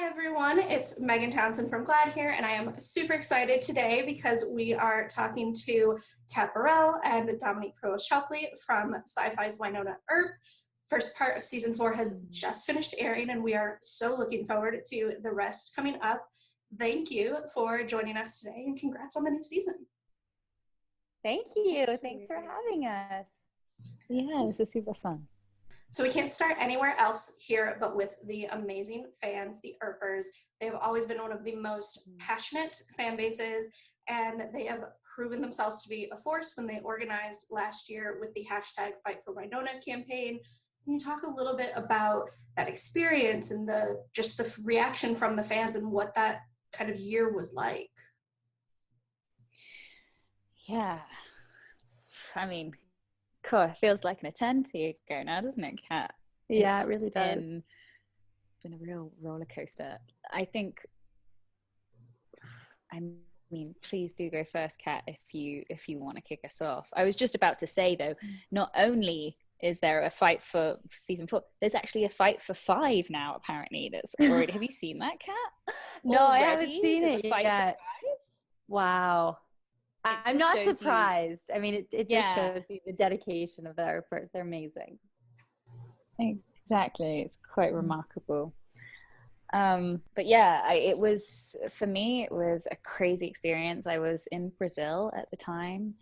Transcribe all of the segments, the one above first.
Hi everyone, it's Megan Townsend from Glaad here, and I am super excited today because we are talking to Barrell and Dominique Provost-Chalkley from Sci-Fi's Wynonna Earp. First part of season 4 has just finished airing, and we are so looking forward to the rest coming up. Thank you for joining us today, and congrats on the new season. Thank you. Thanks for having us. Yeah, this is super fun. So we can't start anywhere else here but with the amazing fans, the Earpers. They have always been one of the most passionate fan bases, and they have proven themselves to be a force when they organized last year with the hashtag Fight for Wynonna campaign. Can you talk a little bit about that experience and the reaction from the fans and what that kind of year was like? Yeah, I mean, cool. It feels like an eternity ago now, doesn't it, Kat? Yeah, it really does. It's been a real roller coaster. I think. I mean, please do go first, Kat, if you want to kick us off. I was just about to say though, not only is there a fight for season 4, there's actually a fight for 5 now. Apparently, that's already. Have you seen that, Kat? No, already? I haven't seen it yet. Wow. I'm not surprised. I mean, it just shows you the dedication of the Earpers. They're amazing. Exactly. It's quite remarkable. But yeah, it was, for me, it was a crazy experience. I was in Brazil at the time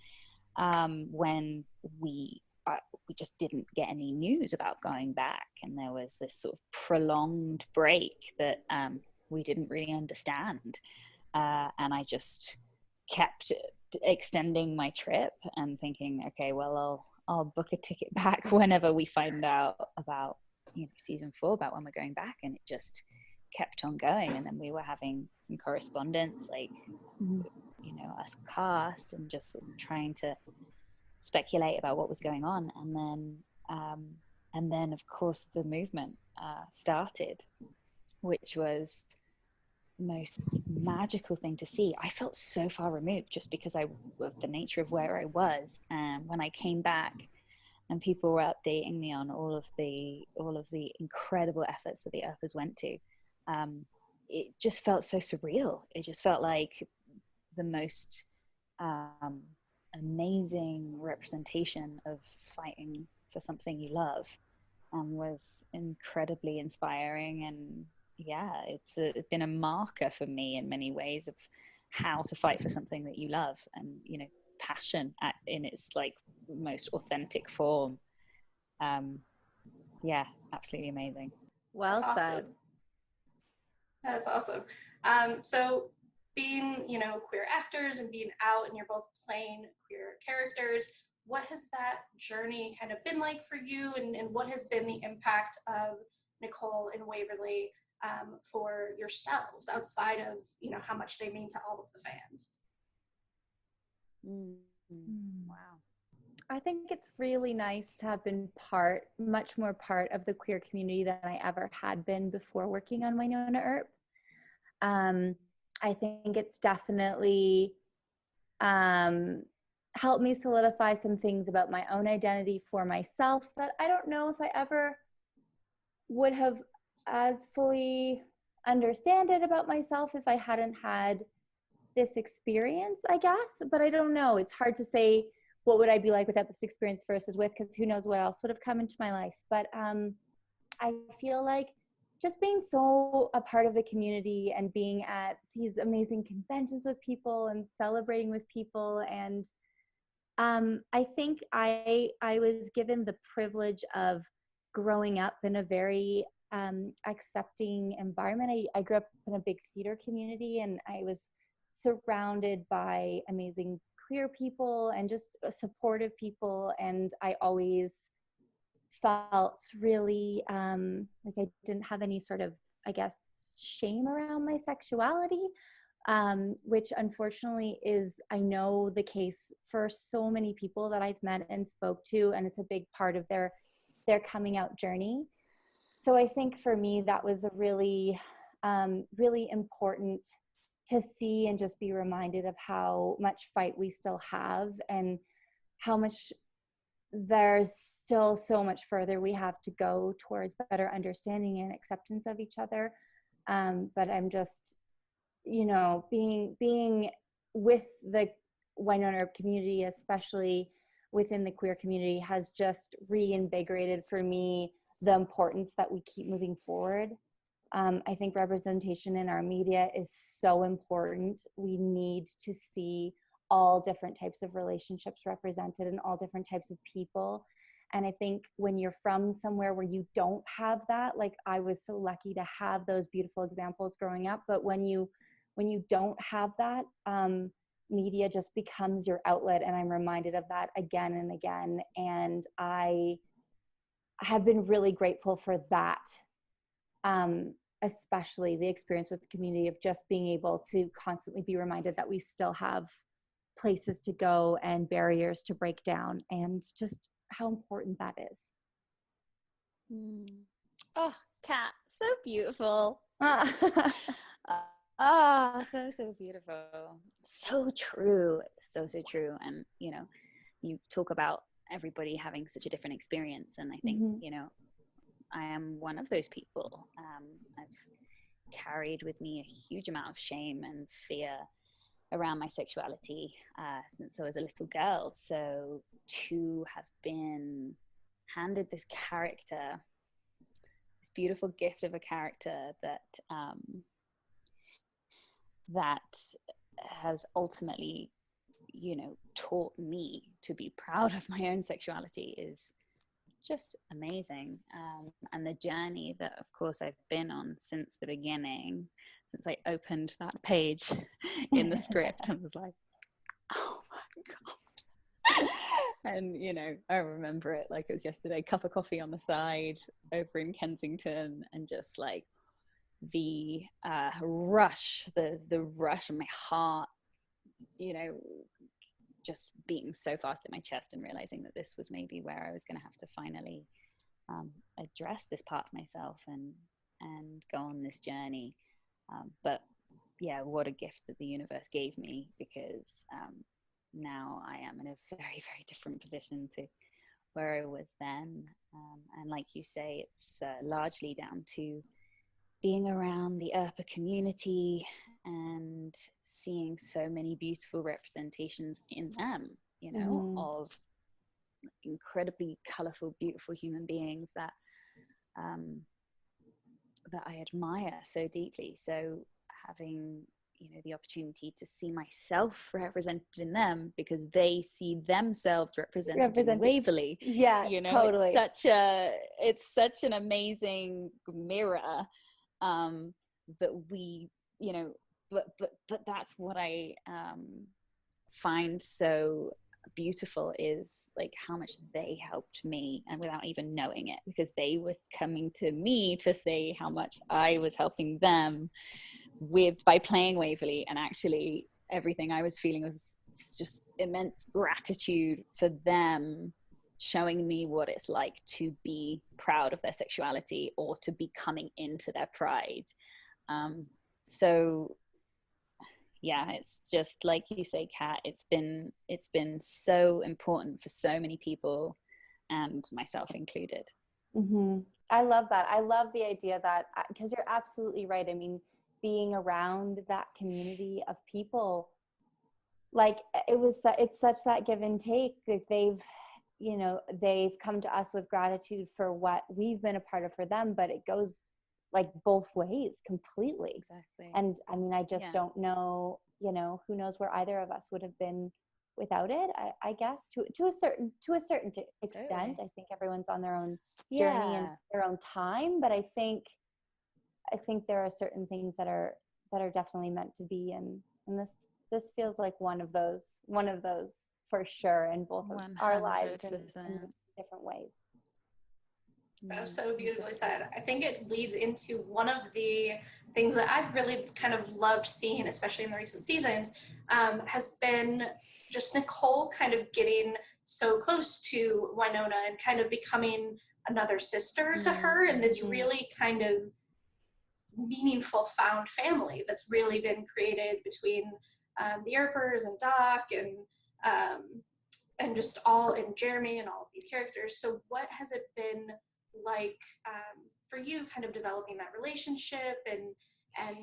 when we just didn't get any news about going back. And there was this sort of prolonged break that we didn't really understand. And I just kept extending my trip and thinking, okay, well, I'll book a ticket back whenever we find out about season 4, about when we're going back. And it just kept on going, and then we were having some correspondence, like us cast, and just sort of trying to speculate about what was going on. And then of course the movement started, which was most magical thing to see. I felt so far removed just because of the nature of where I was, and when I came back and people were updating me on all of the incredible efforts that the Earpers went to, it just felt so surreal. It just felt like the most amazing representation of fighting for something you love, was incredibly inspiring. And yeah, it's been a marker for me in many ways of how to fight for something that you love, and passion in its like most authentic form. Yeah, absolutely amazing. Well said. That's awesome. So being queer actors and being out, and you're both playing queer characters, what has that journey kind of been like for you, and what has been the impact of Nicole and Waverly for yourselves outside of how much they mean to all of the fans? Wow. I think it's really nice to have been much more part of the queer community than I ever had been before working on Wynonna Earp. I think it's definitely helped me solidify some things about my own identity for myself that I don't know if I ever would have as fully understand it about myself if I hadn't had this experience, I guess. But I don't know. It's hard to say what would I be like without this experience versus with, because who knows what else would have come into my life. But I feel like just being so a part of the community and being at these amazing conventions with people and celebrating with people. And I think I was given the privilege of growing up in a very accepting environment. I grew up in a big theater community, and I was surrounded by amazing queer people and just supportive people. And I always felt really like I didn't have any sort of, I guess, shame around my sexuality, which unfortunately is, I know, the case for so many people that I've met and spoke to, and it's a big part of their coming out journey. So I think for me that was a really, really important to see and just be reminded of how much fight we still have, and how much there's still so much further we have to go towards better understanding and acceptance of each other. But I'm just, you know, being with the Wynonna Earp community, especially within the queer community, has just reinvigorated for me the importance that we keep moving forward. I think representation in our media is so important. We need to see all different types of relationships represented and all different types of people. And I think when you're from somewhere where you don't have that, like I was so lucky to have those beautiful examples growing up, but when you don't have that, media just becomes your outlet. And I'm reminded of that again and again. And I have been really grateful for that, especially the experience with the community of just being able to constantly be reminded that we still have places to go and barriers to break down, and just how important that is. Oh, Kat, so beautiful. So beautiful. So true. So true. And, you know, you talk about everybody having such a different experience. And I think, you know, I am one of those people. I've carried with me a huge amount of shame and fear around my sexuality since I was a little girl. So to have been handed this character, this beautiful gift of a character that has ultimately, you know, taught me to be proud of my own sexuality is just amazing. And the journey that, of course, I've been on since the beginning, since I opened that page in the script and was like, oh my God. And, you know, I remember it like it was yesterday, cup of coffee on the side over in Kensington, and just like the rush, the rush in my heart, you know, just beating so fast in my chest and realizing that this was maybe where I was going to have to finally address this part of myself and go on this journey. But yeah, what a gift that the universe gave me, because now I am in a very, very different position to where I was then. And like you say, it's largely down to being around the Earper community and seeing so many beautiful representations in them, you know, of incredibly colorful, beautiful human beings that I admire so deeply. So having, you know, the opportunity to see myself represented in them because they see themselves represented in Waverly. Yeah, you know, totally. It's such an amazing mirror that we, you know, but that's what I find so beautiful, is like how much they helped me, and without even knowing it, because they were coming to me to say how much I was helping them by playing Waverly. And actually everything I was feeling was just immense gratitude for them showing me what it's like to be proud of their sexuality, or to be coming into their pride. So yeah, it's just like you say, Kat, it's been so important for so many people, and myself included. I love that. I love the idea that, because you're absolutely right. I mean, being around that community of people, like it's such that give and take. That they've come to us with gratitude for what we've been a part of for them, but it goes like both ways completely. Exactly. And I mean, I just don't know, you know, who knows where either of us would have been without it. I guess to a certain extent. Totally. I think everyone's on their own journey and their own time, but I think there are certain things that are definitely meant to be, and this feels like one of those for sure, in both of our lives in different ways. That was so beautifully said. I think it leads into one of the things that I've really kind of loved seeing, especially in the recent seasons, has been just Nicole kind of getting so close to Wynonna and kind of becoming another sister to her, and this really kind of meaningful found family that's really been created between the Earpers and Doc and just all, and Jeremy and all of these characters. So what has it been like for you, kind of developing that relationship, and and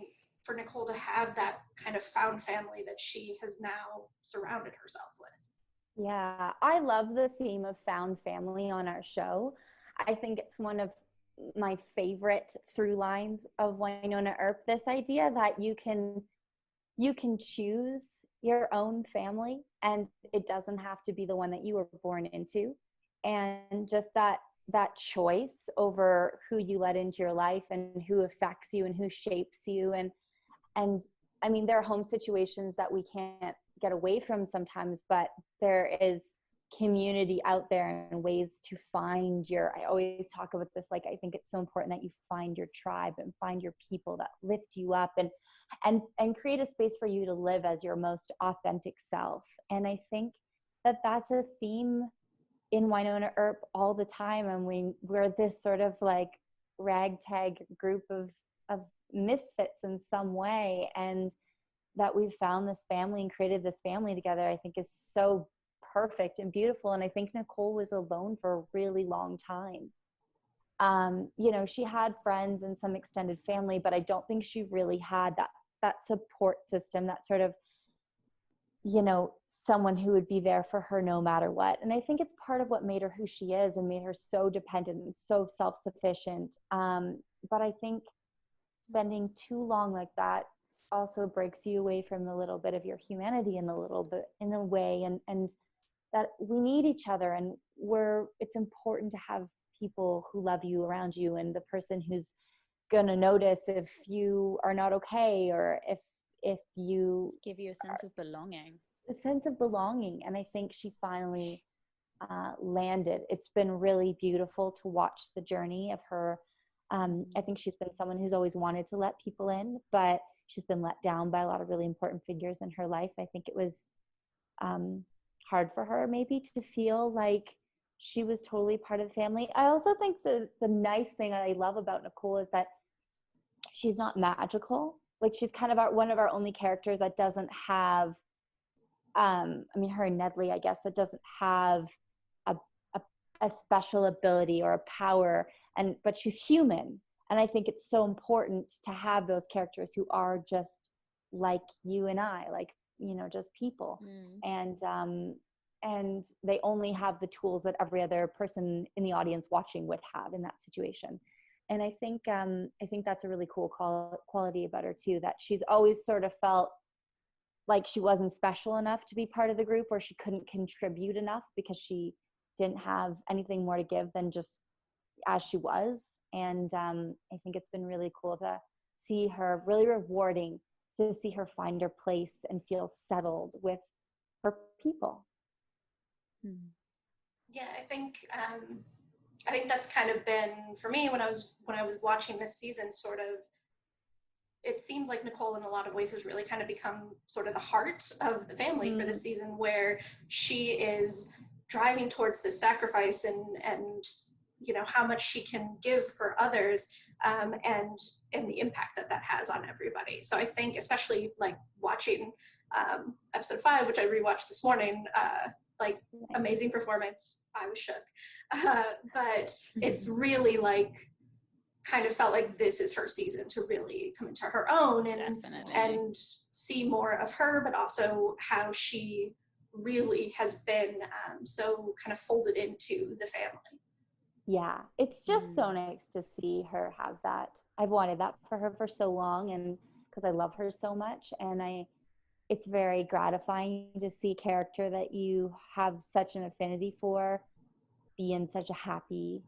for Nicole to have that kind of found family that she has now surrounded herself with. Yeah, I love the theme of found family on our show. I think it's one of my favorite through lines of Wynonna Earp, this idea that you can choose your own family, and it doesn't have to be the one that you were born into. And just that choice over who you let into your life and who affects you and who shapes you. And I mean, there are home situations that we can't get away from sometimes, but there is community out there and ways to find I always talk about this, like, I think it's so important that you find your tribe and find your people that lift you up and create a space for you to live as your most authentic self. And I think that that's a theme in Wynonna Earp all the time. And we're this sort of like ragtag group of misfits in some way, and that we've found this family and created this family together, I think is so perfect and beautiful. And I think Nicole was alone for a really long time. You know, she had friends and some extended family, but I don't think she really had that support system, that sort of, you know, someone who would be there for her no matter what. And I think it's part of what made her who she is and made her so dependent and so self-sufficient. But I think spending too long like that also breaks you away from a little bit of your humanity in a way, and that we need each other, and it's important to have people who love you around you, and the person who's gonna notice if you are not okay, or if you give you a sense of belonging. A sense of belonging. And I think she finally landed. It's been really beautiful to watch the journey of her. I think she's been someone who's always wanted to let people in, but she's been let down by a lot of really important figures in her life. I think it was hard for her maybe to feel like she was totally part of the family. I also think the nice thing I love about Nicole is that she's not magical. Like, she's kind of one of our only characters that doesn't have, I mean, her and Nedley, I guess, that doesn't have a special ability or a power, but she's human. And I think it's so important to have those characters who are just like you and I, like, you know, just people. And they only have the tools that every other person in the audience watching would have in that situation. And I think that's a really cool quality about her too, that she's always sort of felt like she wasn't special enough to be part of the group, or she couldn't contribute enough because she didn't have anything more to give than just as she was. And I think it's been really cool to see her, really rewarding to see her find her place and feel settled with her people. Yeah, I think that's kind of been, for me, when I was watching this season, sort of, it seems like Nicole in a lot of ways has really kind of become sort of the heart of the family for this season, where she is driving towards this sacrifice and you know, how much she can give for others, and the impact that has on everybody. So I think, especially like watching episode 5, which I rewatched this morning, like, amazing performance. I was shook. But it's really like, kind of felt like this is her season to really come into her own and see more of her, but also how she really has been so kind of folded into the family. Yeah, it's just so nice to see her have that. I've wanted that for her for so long, and because I love her so much, and it's very gratifying to see a character that you have such an affinity for be in such a happy,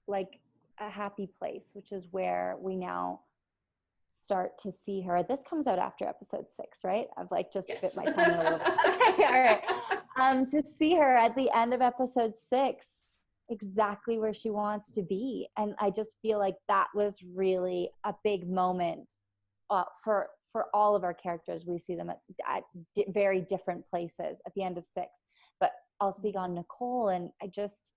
like a happy place, which is where we now start to see her. This comes out after episode 6, right? I've like just bit my tongue a little bit. Okay, all right. To see her at the end of episode 6, exactly where she wants to be. And I just feel like that was really a big moment for all of our characters. We see them at very different places at the end of 6, but I'll speak on Nicole, and I just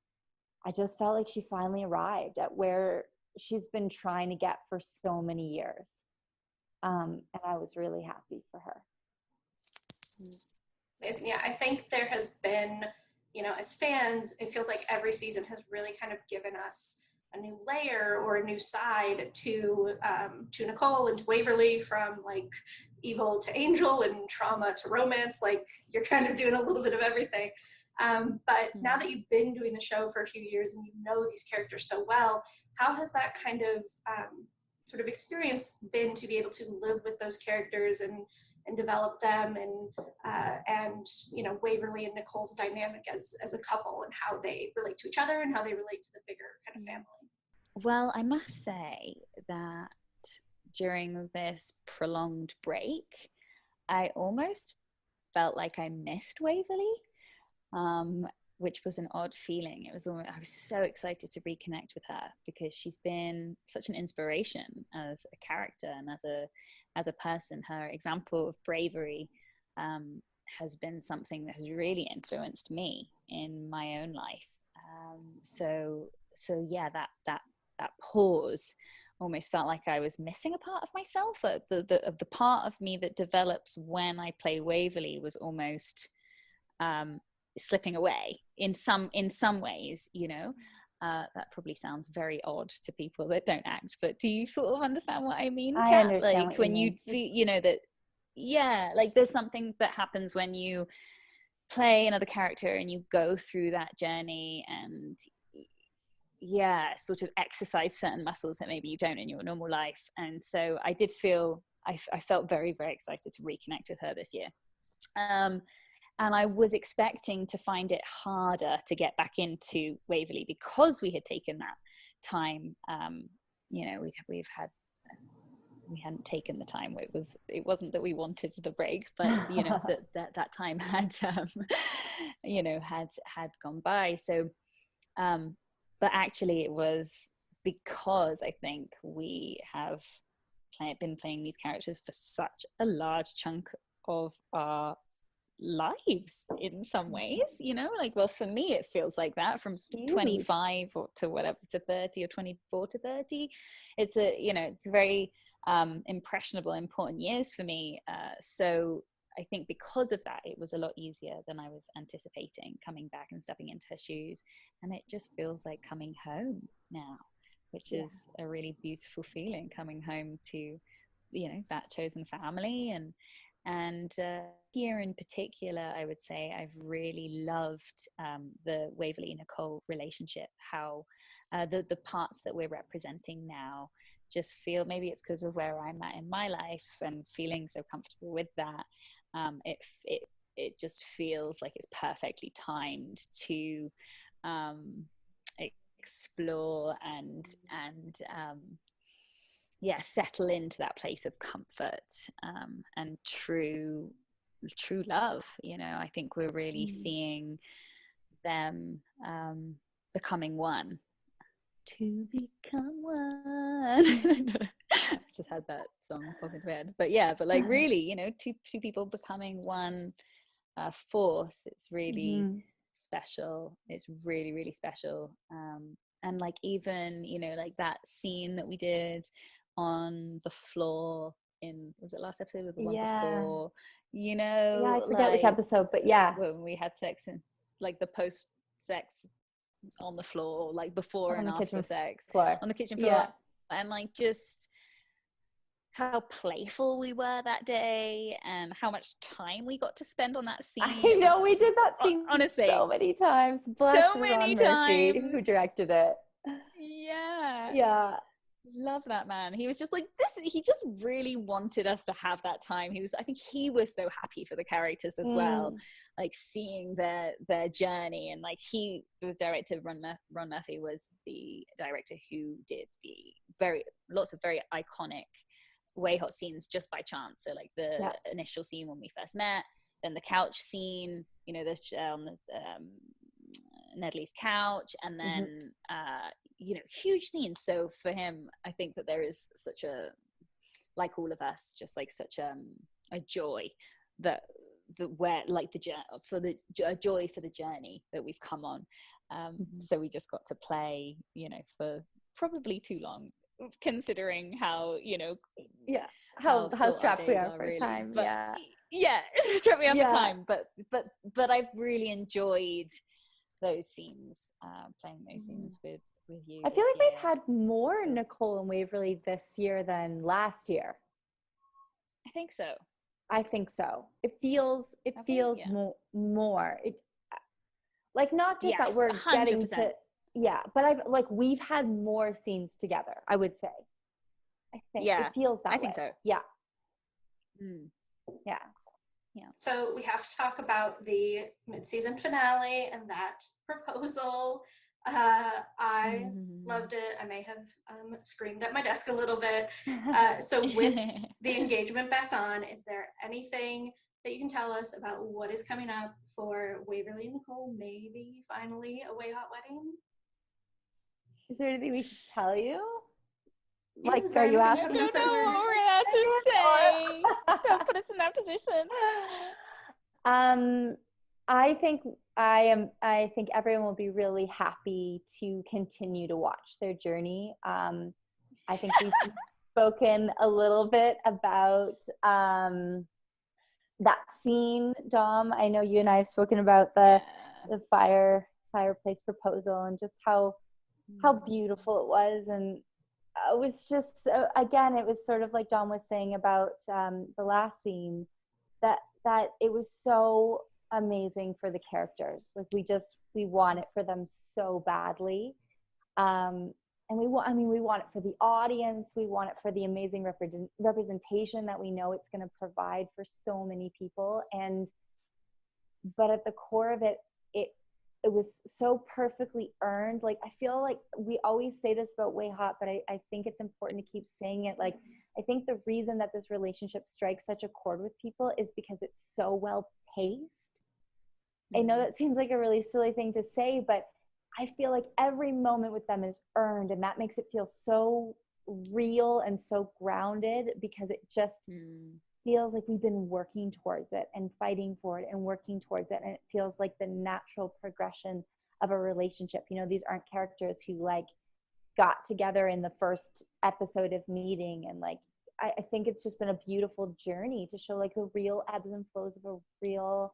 felt like she finally arrived at where she's been trying to get for so many years. And I was really happy for her. Amazing. Yeah, I think there has been, you know, as fans, it feels like every season has really kind of given us a new layer or a new side to Nicole and to Waverly, from like evil to angel and trauma to romance. Like, you're kind of doing a little bit of everything. But now that you've been doing the show for a few years and you know these characters so well, how has that kind of sort of experience been to be able to live with those characters and develop them, and you know, Waverly and Nicole's dynamic as a couple, and how they relate to each other and how they relate to the bigger kind of family? Well, I must say that during this prolonged break, I almost felt like I missed Waverly, which was an odd feeling. It was almost, I was so excited to reconnect with her because she's been such an inspiration as a character and as a person. Her example of bravery has been something that has really influenced me in my own life. So yeah, that pause almost felt like I was missing a part of myself. The part of me that develops when I play Waverly was almost slipping away in some ways, you know. That probably sounds very odd to people that don't act, but do you sort of understand what I mean, I Kat? understand Like, what when you you feel, you know, that, yeah, like there's something that happens when you play another character and you go through that journey and, yeah, sort of exercise certain muscles that maybe you don't in your normal life. And so I did feel, I felt very, very excited to reconnect with her this year. And I was expecting to find it harder to get back into Waverly because we had taken that time. You know, we hadn't taken the time. It wasn't that we wanted the break, but you know, that time had, you know, had gone by. So, but actually it was because I think we have been playing these characters for such a large chunk of our lives in some ways, you know, like, well, for me it feels like that, from 25 or to whatever to 30 or 24 to 30. It's a, you know, it's very impressionable, important years for me. So I think because of that, it was a lot easier than I was anticipating, coming back and stepping into her shoes. And it just feels like coming home now, which is a really beautiful feeling, coming home to, you know, that chosen family. And here in particular, I would say I've really loved the Waverly-Nicole relationship, how the parts that we're representing now just feel, maybe it's because of where I'm at in my life and feeling so comfortable with that, it just feels like it's perfectly timed to explore and settle into that place of comfort and true love. You know, I think we're really seeing them becoming one. To become one. I just had that song pop into my head. But yeah, but like really, you know, two people becoming one force. It's really special. It's really, really special. And like, even, you know, like that scene that we did on the floor in, was it last episode or the one before, you know? Yeah, I forget which episode, but yeah, when we had sex and like the post sex on the floor, like before and after sex on the kitchen floor, and like just how playful we were that day and how much time we got to spend on that scene. I know, we did that scene honestly so many times. Bless so many Murphy, times, who directed it. Yeah, love that man. He was just like this, he just really wanted us to have that time. I think he was so happy for the characters as well, like seeing their journey. And like the director Ron Murphy was the director who did lots of very iconic Wayhaught scenes just by chance. So like the initial scene when we first met, then the couch scene, you know, on Nedley's couch, and then you know, huge scenes. So for him, I think that there is such a, like all of us, just like such a joy that where like a joy for the journey that we've come on. So we just got to play, you know, for probably too long, considering how, you know, how strapped we are for really. time. But, strapped me up for time. But I've really enjoyed those scenes, playing those scenes with you. I feel this like we've year. had more Feels- Nicole and Waverly this year than last year. I think so. I think so. It feels Have we? feels Yeah. more. It, like, not just that Yes, we're getting 100%. to, yeah, but I've like we've had more scenes together, I would say. I think Yeah, it feels that I way. think so. Yeah. Mm. Yeah. So we have to talk about the mid-season finale and that proposal. I loved it. I may have screamed at my desk a little bit. So with the engagement back on, is there anything that you can tell us about what is coming up for Waverly and Nicole? Maybe finally a Wayhaught wedding? Is there anything we should tell you? Yeah, Like, is there are you anything asking I us? don't know what we're gonna have to say. Don't put us in that position. I think everyone will be really happy to continue to watch their journey. I think we've spoken a little bit about that scene, Dom. I know you and I have spoken about the fireplace proposal and just how beautiful it was, and it was just again, it was sort of like Dom was saying about the last scene, that it was so amazing for the characters. Like we want it for them so badly, and we want it for the audience. We want it for the amazing representation that we know it's going to provide for so many people. But at the core of it, it was so perfectly earned. Like, I feel like we always say this about Wayhaught, but I think it's important to keep saying it. Like, I think the reason that this relationship strikes such a chord with people is because it's so well paced. I know that seems like a really silly thing to say, but I feel like every moment with them is earned, and that makes it feel so real and so grounded, because it just feels like we've been working towards it and fighting for it and working towards it, and it feels like the natural progression of a relationship. You know, these aren't characters who like got together in the first episode of meeting, and like I think it's just been a beautiful journey to show like the real ebbs and flows of a real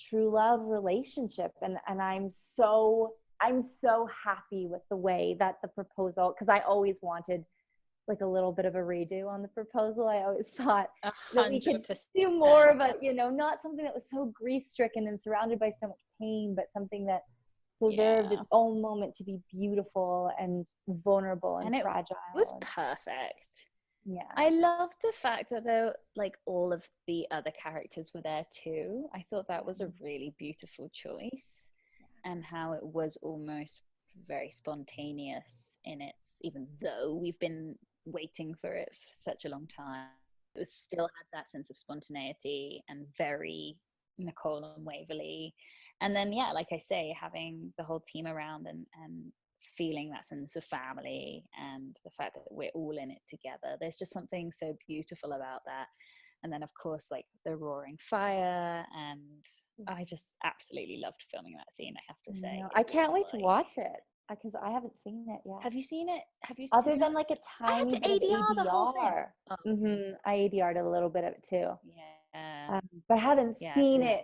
true love relationship. And I'm so happy with the way that the proposal, because I always wanted like a little bit of a redo on the proposal. I always thought that we could do more of a, you know, not something that was so grief-stricken and surrounded by so much pain, but something that deserved its own moment to be beautiful and vulnerable and fragile. It was perfect. Yeah. I loved the fact that though, like, all of the other characters were there too. I thought that was a really beautiful choice, and how it was almost very spontaneous in its, even though we've been waiting for it for such a long time, it was still had that sense of spontaneity and very Nicole and Waverly. And then like I say, having the whole team around and feeling that sense of family and the fact that we're all in it together. There's just something so beautiful about that. And then of course, like the roaring fire, and I just absolutely loved filming that scene, I have to say. I can't wait to watch it, because I haven't seen it yet. Have you seen it? Other than like a tiny bit of ADR. the whole thing. I ADR'd a little bit of it too. Yeah. But I haven't seen it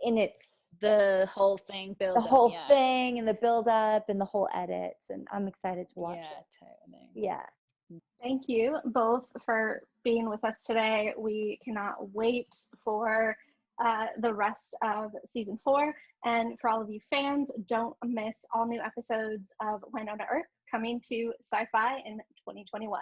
in its the whole thing build the whole thing and the build up and the whole edits, and I'm excited to watch it. Totally. Yeah. Thank you both for being with us today. We cannot wait for the rest of season 4. And for all of you fans, don't miss all new episodes of Wynonna Earp coming to Sci-Fi in 2021.